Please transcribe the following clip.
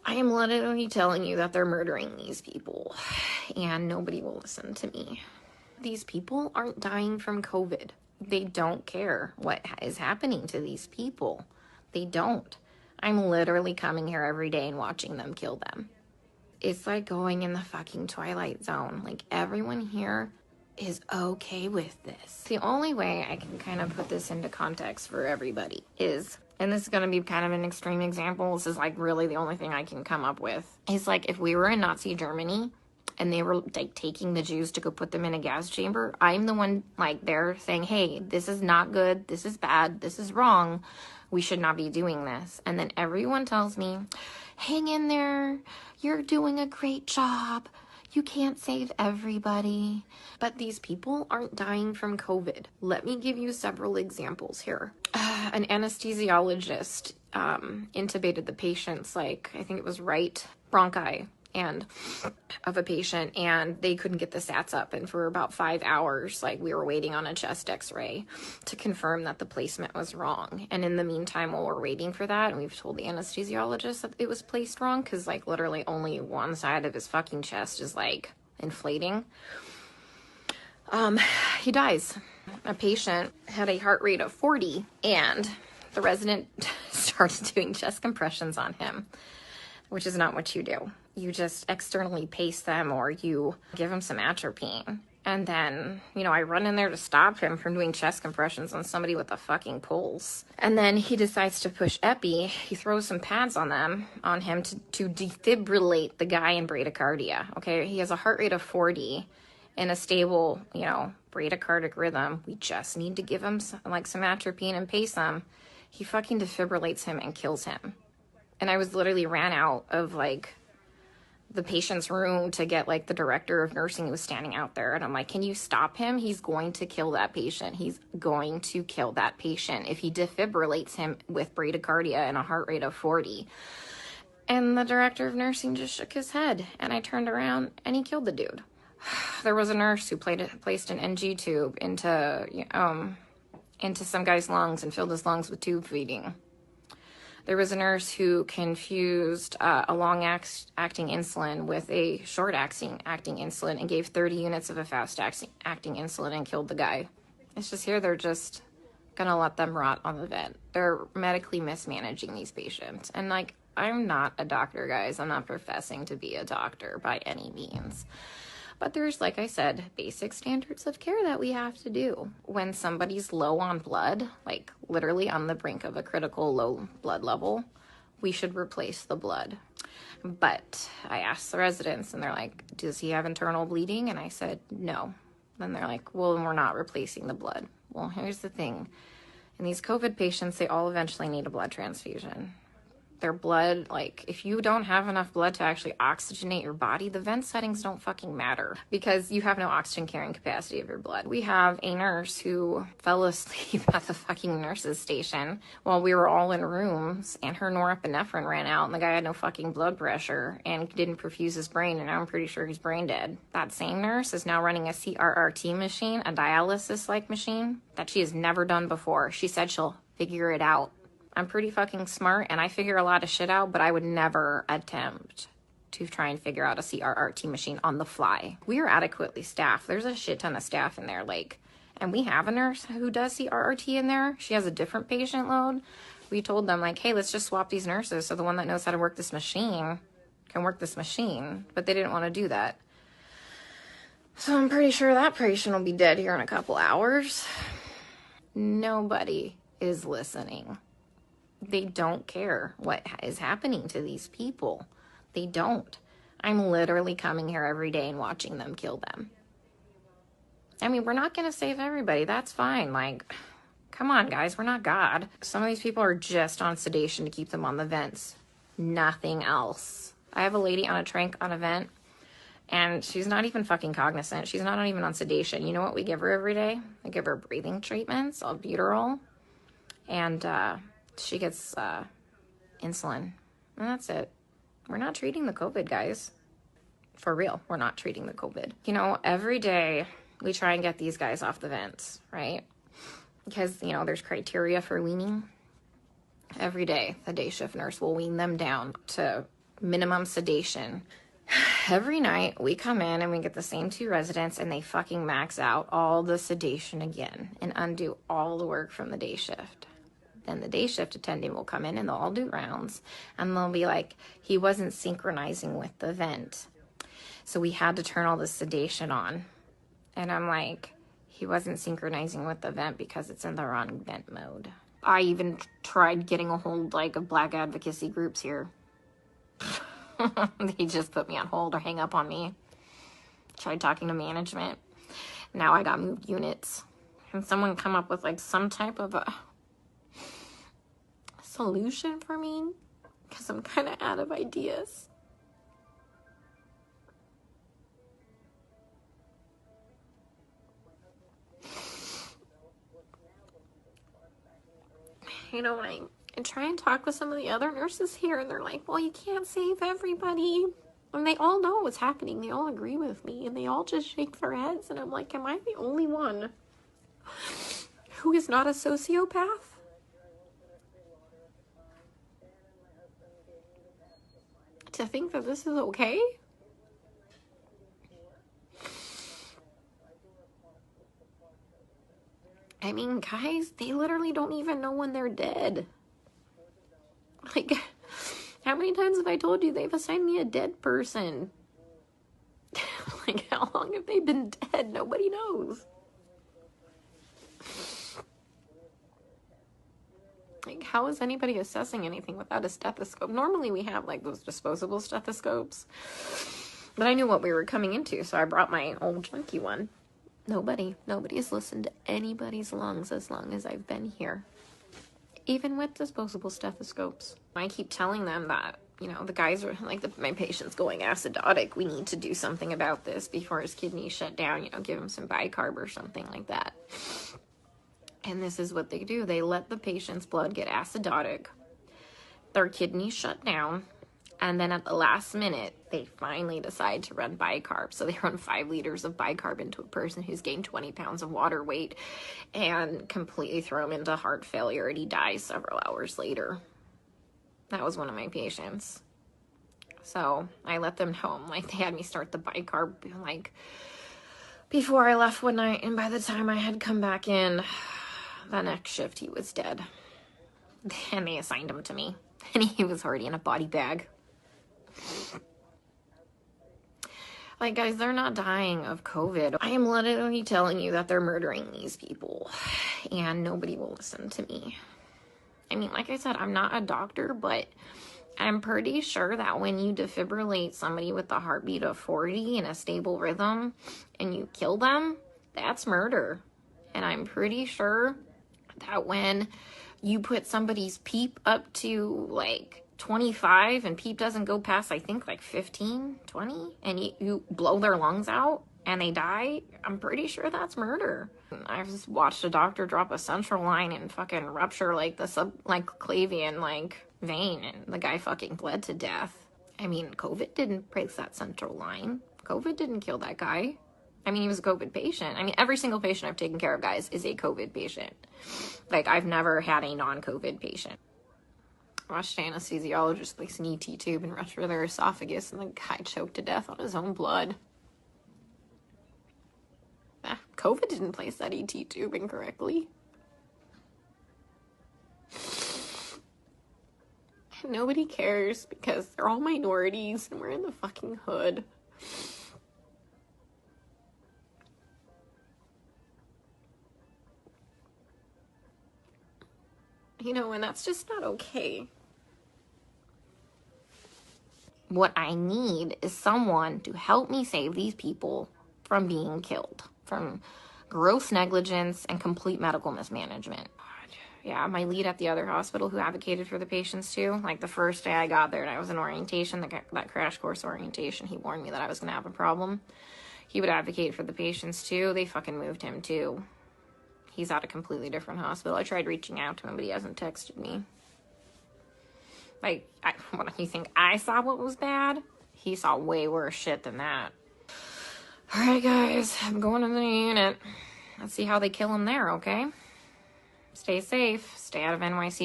I am literally telling you that they're murdering these people, and nobody will listen to me. These people aren't dying from COVID. They don't care what is happening to these people. They don't. I'm literally coming here every day and watching them kill them. It's like going in the fucking Twilight Zone. Like, everyone here is okay with this. The only way I can kind of put this into context for everybody is, and this is going to be kind of an extreme example, this is like really the only thing I can come up with, is like if we were in Nazi Germany and they were like taking the Jews to go put them in a gas chamber, I'm the one like there saying, hey, this is not good, this is bad, this is wrong, we should not be doing this. And then everyone tells me, hang in there, you're doing a great job, you can't save everybody. But these people aren't dying from COVID. Let me give you several examples here. An anesthesiologist intubated the patient's, like, I think it was right bronchi and of a patient, and they couldn't get the sats up, and for about 5 hours, like, we were waiting on a chest x-ray to confirm that the placement was wrong. And in the meantime, while we're waiting for that, and we've told the anesthesiologist that it was placed wrong, because like literally only one side of his fucking chest is like inflating, he dies. A patient had a heart rate of 40, and the resident started doing chest compressions on him, which is not what you do. You just externally pace them, or you give him some atropine. And then, you know, I run in there to stop him from doing chest compressions on somebody with a fucking pulse. And then he decides to push epi. He throws some pads on him to defibrillate the guy in bradycardia. Okay, he has a heart rate of 40 in a stable, you know, bradycardic rhythm. We just need to give him some atropine and pace him. He fucking defibrillates him and kills him. And I was literally ran out of like the patient's room to get like the director of nursing who was standing out there. And I'm like, can you stop him? He's going to kill that patient. He's going to kill that patient if he defibrillates him with bradycardia and a heart rate of 40. And the director of nursing just shook his head, and I turned around and he killed the dude. There was a nurse who placed an NG tube into some guy's lungs and filled his lungs with tube feeding. There was a nurse who confused a long-acting insulin with a short-acting insulin and gave 30 units of a fast-acting insulin and killed the guy. It's just here they're just gonna let them rot on the vent. They're medically mismanaging these patients. And like, I'm not a doctor, guys. I'm not professing to be a doctor by any means. But there's, like I said, basic standards of care that we have to do. When somebody's low on blood, like literally on the brink of a critical low blood level, we should replace the blood. But I asked the residents, and they're like, does he have internal bleeding? And I said, no. Then they're like, well, then we're not replacing the blood. Well, here's the thing. In these COVID patients, they all eventually need a blood transfusion. Their blood, like, if you don't have enough blood to actually oxygenate your body, the vent settings don't fucking matter because you have no oxygen carrying capacity of your blood. We have a nurse who fell asleep at the fucking nurse's station while we were all in rooms, and her norepinephrine ran out, and the guy had no fucking blood pressure and didn't perfuse his brain, and now I'm pretty sure he's brain dead. That same nurse is now running a CRRT machine, a dialysis-like machine that she has never done before. She said she'll figure it out. I'm pretty fucking smart, and I figure a lot of shit out, but I would never attempt to try and figure out a CRRT machine on the fly. We are adequately staffed. There's a shit ton of staff in there, like, and we have a nurse who does CRRT in there. She has a different patient load. We told them, like, hey, let's just swap these nurses so the one that knows how to work this machine can work this machine, but they didn't want to do that. So I'm pretty sure that patient will be dead here in a couple hours. Nobody is listening. They don't care what is happening to these people. They don't. I'm literally coming here every day and watching them kill them. I mean, we're not going to save everybody. That's fine. Like, come on, guys. We're not God. Some of these people are just on sedation to keep them on the vents. Nothing else. I have a lady on a tranq on a vent, and she's not even fucking cognizant. She's not even on sedation. You know what we give her every day? We give her breathing treatments, albuterol, and she gets insulin, and that's it. We're not treating the COVID, guys. For real, we're not treating the COVID. You know, every day we try and get these guys off the vents, right? Because, you know, there's criteria for weaning. Every day, the day shift nurse will wean them down to minimum sedation. Every night we come in and we get the same 2 residents and they fucking max out all the sedation again and undo all the work from the day shift. Then the day shift attending will come in and they'll all do rounds and they'll be like, he wasn't synchronizing with the vent. So we had to turn all the sedation on. And I'm like, he wasn't synchronizing with the vent because it's in the wrong vent mode. I even tried getting a hold of Black advocacy groups here. They just put me on hold or hang up on me. Tried talking to management. Now I got moved units. Can someone come up with some type of a solution for me? Because I'm kind of out of ideas. When I try and talk with some of the other nurses here, and they're like, well, you can't save everybody. And they all know what's happening. They all agree with me, and they all just shake their heads. And I'm like, am I the only one who is not a sociopath? To think that this is okay? I mean, guys, they literally don't even know when they're dead. How many times have I told you they've assigned me a dead person? How long have they been dead? Nobody knows. How is anybody assessing anything without a stethoscope? Normally we have those disposable stethoscopes. But I knew what we were coming into, so I brought my old junky one. Nobody's listened to anybody's lungs as long as I've been here. Even with disposable stethoscopes. I keep telling them that, the guys are my patient's going acidotic. We need to do something about this before his kidneys shut down, give him some bicarb or something like that. And this is what they do. They let the patient's blood get acidotic. Their kidneys shut down. And then at the last minute, they finally decide to run bicarb. So they run 5 liters of bicarb into a person who's gained 20 pounds of water weight and completely throw him into heart failure, and he dies several hours later. That was one of my patients. So I let them know. They had me start the bicarb before I left one night. And by the time I had come back in, the next shift, he was dead. And they assigned him to me. And he was already in a body bag. Guys, they're not dying of COVID. I am literally telling you that they're murdering these people, and nobody will listen to me. Like I said, I'm not a doctor, but I'm pretty sure that when you defibrillate somebody with a heartbeat of 40 in a stable rhythm and you kill them, that's murder. And I'm pretty sure that when you put somebody's PEEP up to 25 and PEEP doesn't go past, I think 15, 20, and you blow their lungs out and they die, I'm pretty sure that's murder. I've just watched a doctor drop a central line and fucking rupture the subclavian vein, and the guy fucking bled to death. COVID didn't break that central line. COVID didn't kill that guy. He was a COVID patient. Every single patient I've taken care of, guys, is a COVID patient. I've never had a non-COVID patient. I watched an anesthesiologist place an ET tube and rupture their esophagus, and the guy choked to death on his own blood. COVID didn't place that ET tube incorrectly. Nobody cares because they're all minorities and we're in the fucking hood. And that's just not okay. What I need is someone to help me save these people from being killed, from gross negligence and complete medical mismanagement. Yeah, my lead at the other hospital who advocated for the patients too, the first day I got there and I was in orientation, that crash course orientation, he warned me that I was going to have a problem. He would advocate for the patients too. They fucking moved him too. He's at a completely different hospital. I tried reaching out to him, but he hasn't texted me. What, you think I saw what was bad? He saw way worse shit than that. Alright, guys, I'm going to the unit. Let's see how they kill him there, okay? Stay safe. Stay out of NYC.